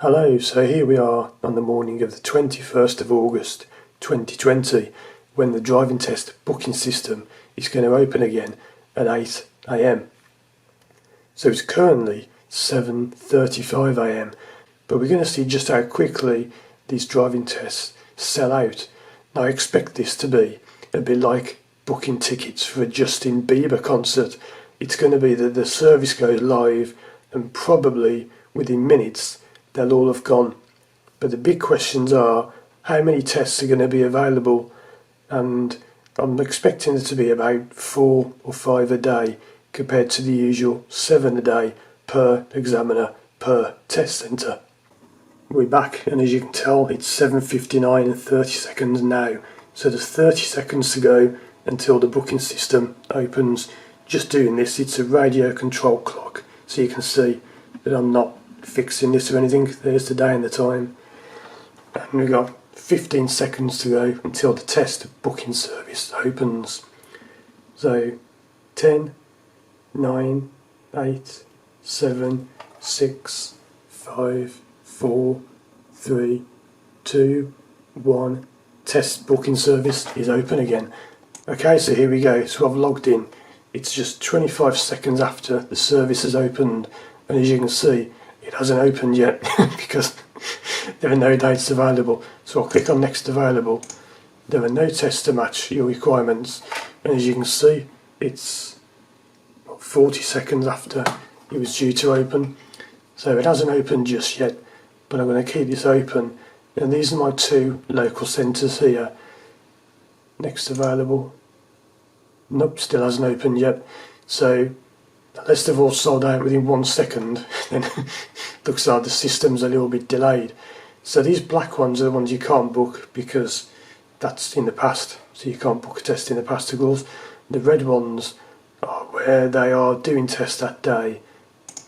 Hello, so here we are on the morning of the 21st of August 2020 when the driving test booking system is going to open again at 8 AM. So it's currently 7:35 AM, but we're going to see just how quickly these driving tests sell out. Now I expect this to be a bit like booking tickets for a Justin Bieber concert. It's going to be that the service goes live and probably within minutes they'll all have gone. But the big questions are how many tests are going to be available, and I'm expecting it to be about 4 or 5 a day compared to the usual 7 a day per examiner per test centre. We're back, and as you can tell it's 7:59 and 30 seconds now, so there's 30 seconds to go until the booking system opens. Just doing this, it's a radio control clock, so you can see that I'm not fixing this or anything. There's the day and the time, and we've got 15 seconds to go until the test booking service opens. So 10, 9, 8, 7, 6, 5, 4, 3, 2, 1. Test booking service is open again. Okay, so here we go. So I've logged in. It's just 25 seconds after the service has opened, and as you can see it hasn't opened yet because there are no dates available. So I'll click on next available. There are no tests to match your requirements, and as you can see it's 40 seconds after it was due to open. So it hasn't opened just yet, but I'm going to keep this open, and these are my 2 local centres here. Next available. Nope, still hasn't opened yet. So unless they've all sold out within 1 second, then looks like the system's a little bit delayed. So these black ones are the ones you can't book because that's in the past, so you can't book a test in the past, of course. The red ones are where they are doing tests that day,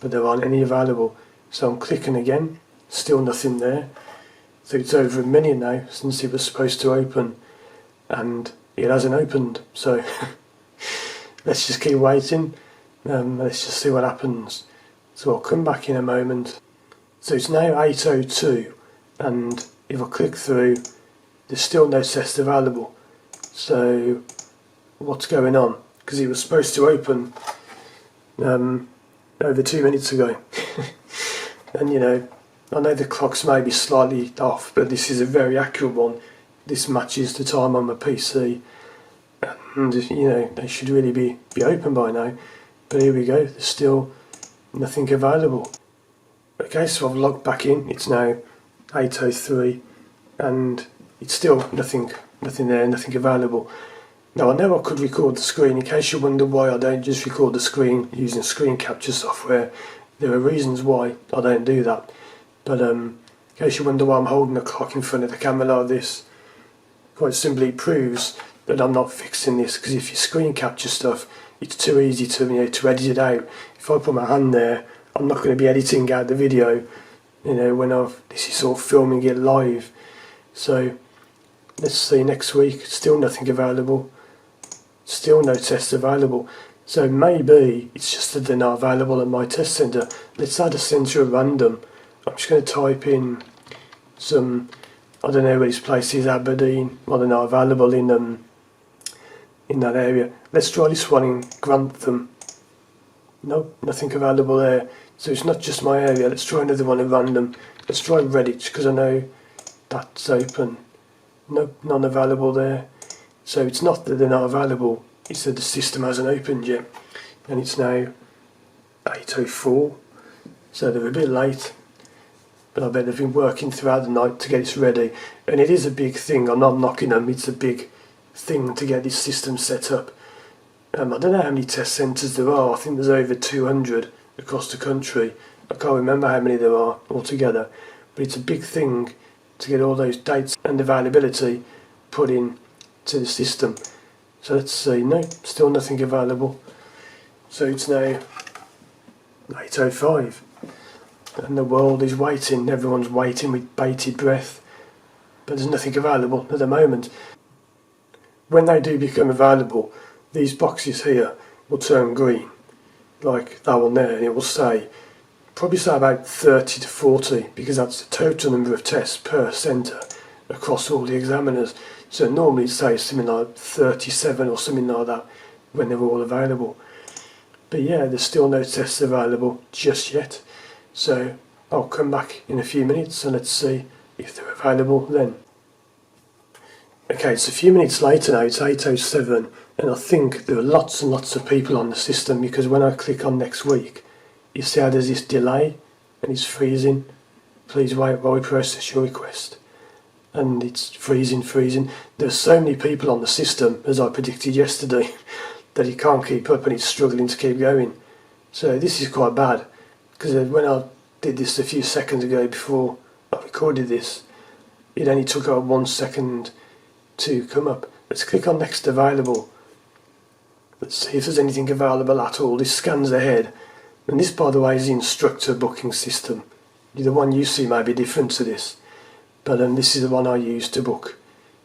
but there aren't any available. So I'm clicking again, still nothing there. So it's over a minute now since it was supposed to open, and it hasn't opened. So let's just keep waiting. Let's just see what happens. So I'll come back in a moment. So it's now 8:02, and if I click through, there's still no test available. So what's going on? Because it was supposed to open over 2 minutes ago. And you know, I know the clocks may be slightly off, but this is a very accurate one. This matches the time on my PC, and you know, they should really be open by now. But here we go, there's still nothing available. Okay, so I've logged back in. It's now 8:03 and it's still nothing there, nothing available. Now I know I could record the screen. In case you wonder why I don't just record the screen using screen capture software, there are reasons why I don't do that. But in case you wonder why I'm holding the clock in front of the camera like this, quite simply proves that I'm not fixing this, because if you screen capture stuff, it's too easy to edit it out. If I put my hand there, I'm not going to be editing out the video, when this is sort of filming it live. So let's see, next week, still nothing available, still no tests available. So maybe it's just that they're not available at my test centre. Let's add a centre at random. I'm just going to type in some, I don't know where this place is, Aberdeen. Well, they're not available in that area. Let's try this one in Grantham. Nope, nothing available there. So it's not just my area. Let's try another one at random. Let's try Redditch, because I know that's open. Nope, none available there. So it's not that they're not available, it's that the system hasn't opened yet. And it's now 8:04, so they're a bit late. But I bet they've been working throughout the night to get this ready. And it is a big thing, I'm not knocking them, it's a big thing to get this system set up. I don't know how many test centres there are. I think there's over 200 across the country. I can't remember how many there are altogether, but it's a big thing to get all those dates and availability put in to the system. So let's see, no, still nothing available. So it's now 8:05 and the world is waiting, everyone's waiting with bated breath, but there's nothing available at the moment. When they do become available, these boxes here will turn green, like that one there, and it will say probably say about 30 to 40, because that's the total number of tests per centre across all the examiners. So normally it'd say something like 37 or something like that when they're all available. But yeah, there's still no tests available just yet. So I'll come back in a few minutes and let's see if they're available then. Okay, it's a few minutes later now, it's 8:07, and I think there are lots and lots of people on the system, because when I click on next week, you see how there's this delay and it's freezing. Please wait while we process your request. And it's freezing. There's so many people on the system, as I predicted yesterday, that it can't keep up and it's struggling to keep going. So this is quite bad, because when I did this a few seconds ago before I recorded this, it only took about 1 second to come up. Let's click on next available. Let's see if there's anything available at all. This scans ahead, and this, by the way, is the instructor booking system. The one you see may be different to this, but this is the one I use to book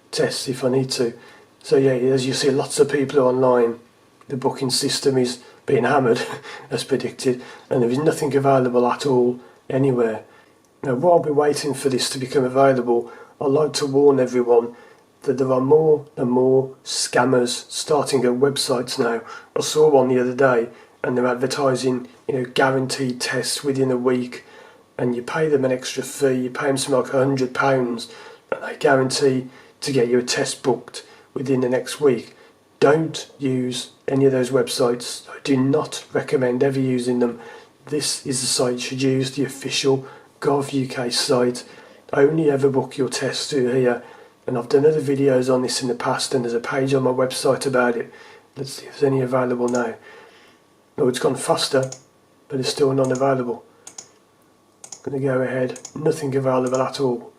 tests if I need to. So yeah, as you see, lots of people are online. The booking system is being hammered as predicted, and there is nothing available at all anywhere. Now, while we're waiting for this to become available, I'd like to warn everyone that there are more and more scammers starting at websites now. I saw one the other day, and they're advertising, guaranteed tests within a week, and you pay them an extra fee. You pay them something like £100, and they guarantee to get you a test booked within the next week. Don't use any of those websites. I do not recommend ever using them. This is the site you should use, the official Gov UK site. Only ever book your tests through here. And I've done other videos on this in the past, and there's a page on my website about it. Let's see if there's any available now. Oh, it's gone faster, but it's still none available. I'm going to go ahead. Nothing available at all.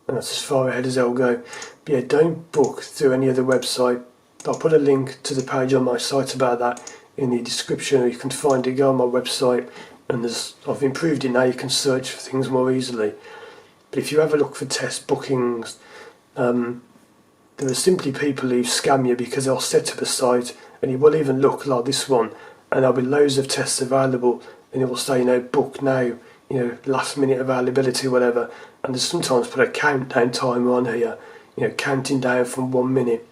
And that's as far ahead as I'll go. But yeah, don't book through any other website. I'll put a link to the page on my site about that in the description, or you can find it. Go on my website, and I've improved it now. You can search for things more easily. But if you ever look for test bookings, there are simply people who scam you, because they'll set up a site and it will even look like this one, and there'll be loads of tests available, and it will say, book now, last minute availability, whatever. And they sometimes put a countdown timer on here, counting down from 1 minute,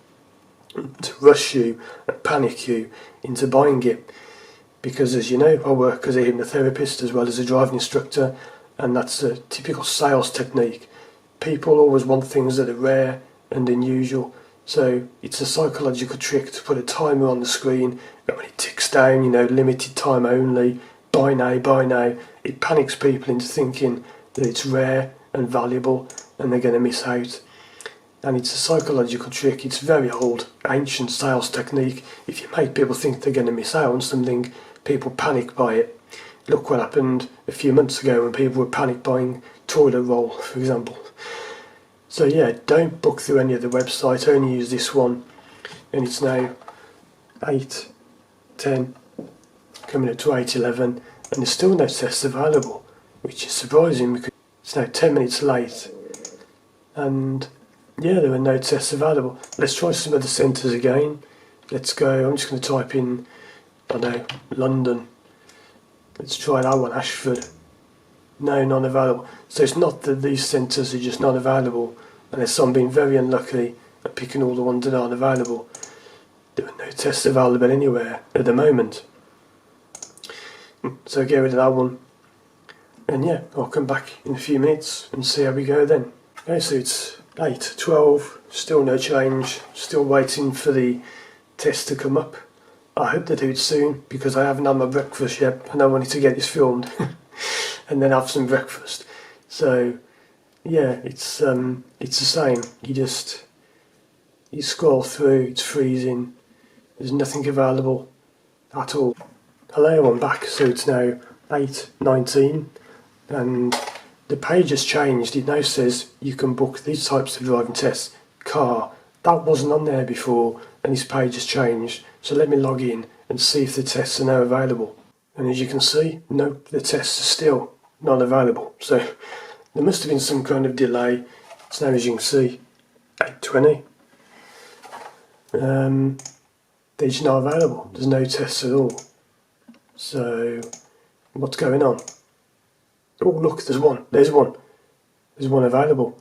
to rush you and panic you into buying it. Because as you know, I work as a hypnotherapist as well as a driving instructor, and that's a typical sales technique. People always want things that are rare and unusual, so it's a psychological trick to put a timer on the screen, and when it ticks down, limited time only, buy now, it panics people into thinking that it's rare and valuable and they're going to miss out. And it's a psychological trick. It's a very old, ancient sales technique. If you make people think they're going to miss out on something, people panic by it. Look what happened a few months ago when people were panic buying toilet roll, for example. So yeah, don't book through any other website, only use this one. And it's now 8:10, coming up to 8:11, and there's still no tests available, which is surprising because it's now 10 minutes late. And yeah, there are no tests available. Let's try some other centres again. Let's go, I'm just going to type in, London. Let's try that one, Ashford. No, none available. So it's not that these centres are just not available, unless I'm being very unlucky at picking all the ones that aren't available. There are no tests available anywhere at the moment. So get rid of that one. And yeah, I'll come back in a few minutes and see how we go then. Okay, so it's 8:12, still no change, still waiting for the test to come up. I hope they do it soon, because I haven't had my breakfast yet and I wanted to get this filmed and then have some breakfast. So yeah, it's the same. You scroll through, it's freezing, there's nothing available at all. Hello, I'm back. So it's now 8:19 and the page has changed. It now says you can book these types of driving tests. Car, that wasn't on there before, and this page has changed. So let me log in and see if the tests are now available. And as you can see, nope, the tests are still not available. So there must have been some kind of delay. It's now, as you can see, 8:20. They're just not available. There's no tests at all. So What's going on? Oh look, there's one. There's one available.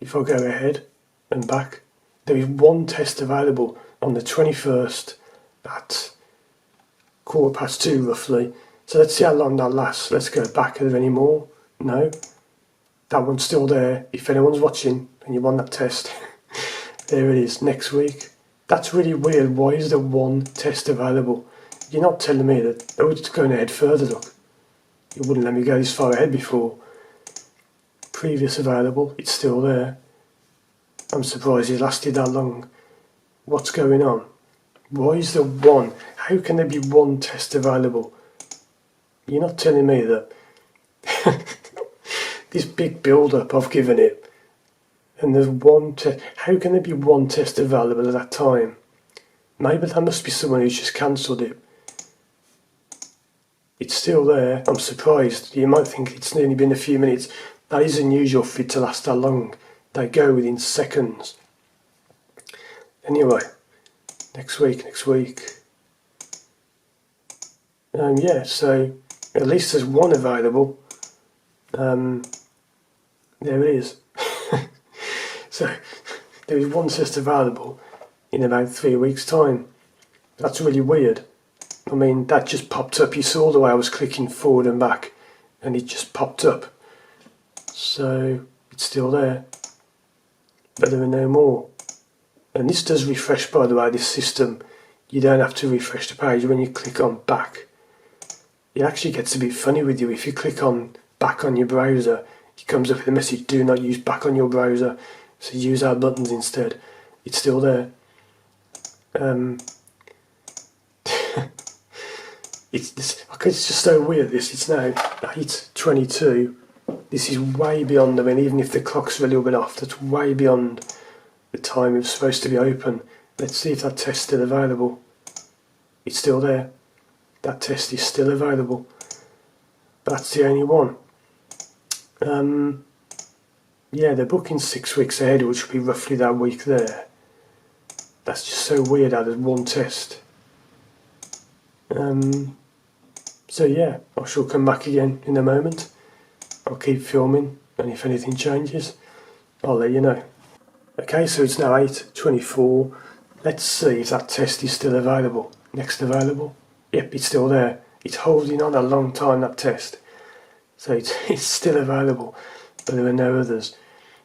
If I go ahead and back, there is one test available on the 21st at 2:15 roughly. So let's see how long that lasts. Let's go back. Are there any more? No. That one's still there. If anyone's watching and you want that test, there it is, next week. That's really weird. Why is there one test available? You're not telling me that, oh, it's going ahead further, look. You wouldn't let me go this far ahead before. Previous available, it's still there. I'm surprised it lasted that long. What's going on? Why is there one? How can there be one test available? You're not telling me that this big build-up I've given it, and there's one test. How can there be one test available at that time? Maybe that must be someone who's just cancelled it. It's still there. I'm surprised. You might think it's only been a few minutes. That is unusual for it to last that long. They go within seconds. Anyway, next week. Yeah, so at least there's one available. There it is. So there is one test available in about 3 weeks' time. That's really weird. I mean, that just popped up. You saw the way I was clicking forward and back, and it just popped up. So it's still there, but there are no more. And this does refresh, by the way, this system. You don't have to refresh the page when you click on back. It actually gets a bit funny with you. If you click on back on your browser, it comes up with a message, do not use back on your browser, so use our buttons instead. It's still there. It's just so weird, this. It's now 8:22. This is way beyond, I mean, even if the clock's a little bit off, that's way beyond the time it was supposed to be open. Let's see if that test's still available. It's still there. That test is still available. But that's the only one. Yeah, they're booking 6 weeks ahead, which will be roughly that week there. That's just so weird how there's one test. So yeah, I shall come back again in a moment. I'll keep filming, and if anything changes, I'll let you know. Okay, so it's now 8:24. Let's see if that test is still available. Next available. Yep, it's still there. It's holding on a long time, that test. So it's still available, but there are no others.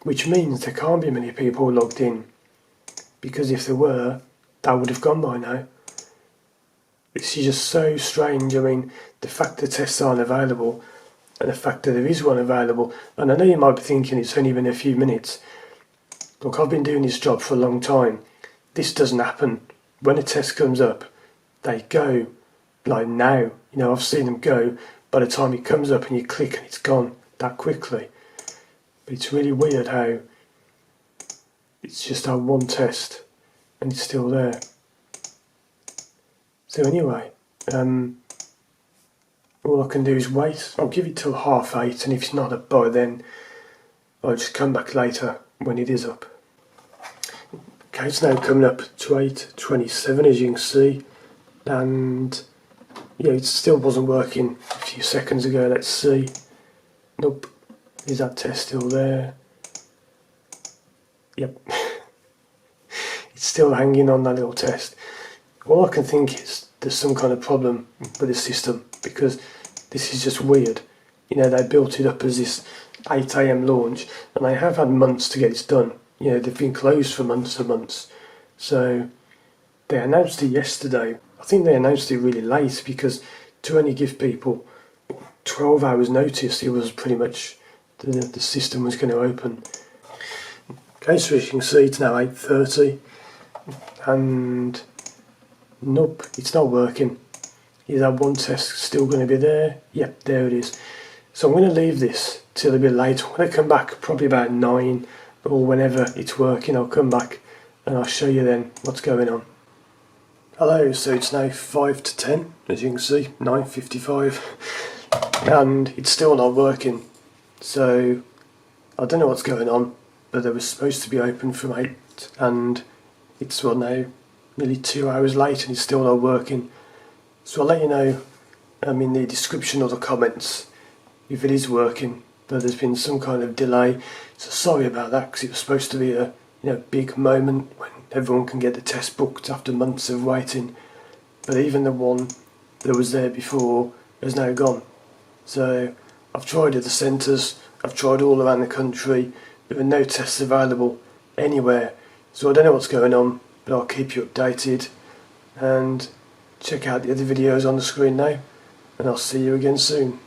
Which means there can't be many people logged in, because if there were, that would have gone by now. This is just so strange. I mean, the fact the tests aren't available, and the fact that there is one available, and I know you might be thinking it's only been a few minutes. Look, I've been doing this job for a long time. This doesn't happen. When a test comes up, they go like now. You know, I've seen them go by the time it comes up and you click and it's gone that quickly. But it's really weird how it's just our one test and it's still there. So anyway, all I can do is wait. I'll give it till 8:30, and if it's not up by then, I'll just come back later when it is up. Okay, it's now coming up to 8:27, as you can see, and yeah, it still wasn't working a few seconds ago. Let's see. Nope. Is that test still there? Yep. It's still hanging on that little test. All I can think is there's some kind of problem with the system, because this is just weird. You know, they built it up as this 8 AM launch, and they have had months to get it done. You know, they've been closed for months and months. So they announced it yesterday. I think they announced it really late, because to only give people 12 hours notice, it was pretty much the system was going to open. Okay, so as you can see, it's now 8:30, and nope, it's not working. Is that one test still going to be there? Yep, there it is. So I'm going to leave this till a bit later. I'm going to come back probably about 9 or whenever it's working. I'll come back and I'll show you then what's going on. Hello, so it's now 5 to 10, as you can see, 9:55, and it's still not working. So I don't know what's going on, but they were supposed to be open from 8, and it's now nearly 2 hours late and it's still not working. So I'll let you know in the description or the comments if it is working, but there's been some kind of delay, so sorry about that, because it was supposed to be a big moment when everyone can get the test booked after months of waiting, but even the one that was there before has now gone. So I've tried at the centres, I've tried all around the country, there are no tests available anywhere, so I don't know what's going on, but I'll keep you updated, and check out the other videos on the screen now, and I'll see you again soon.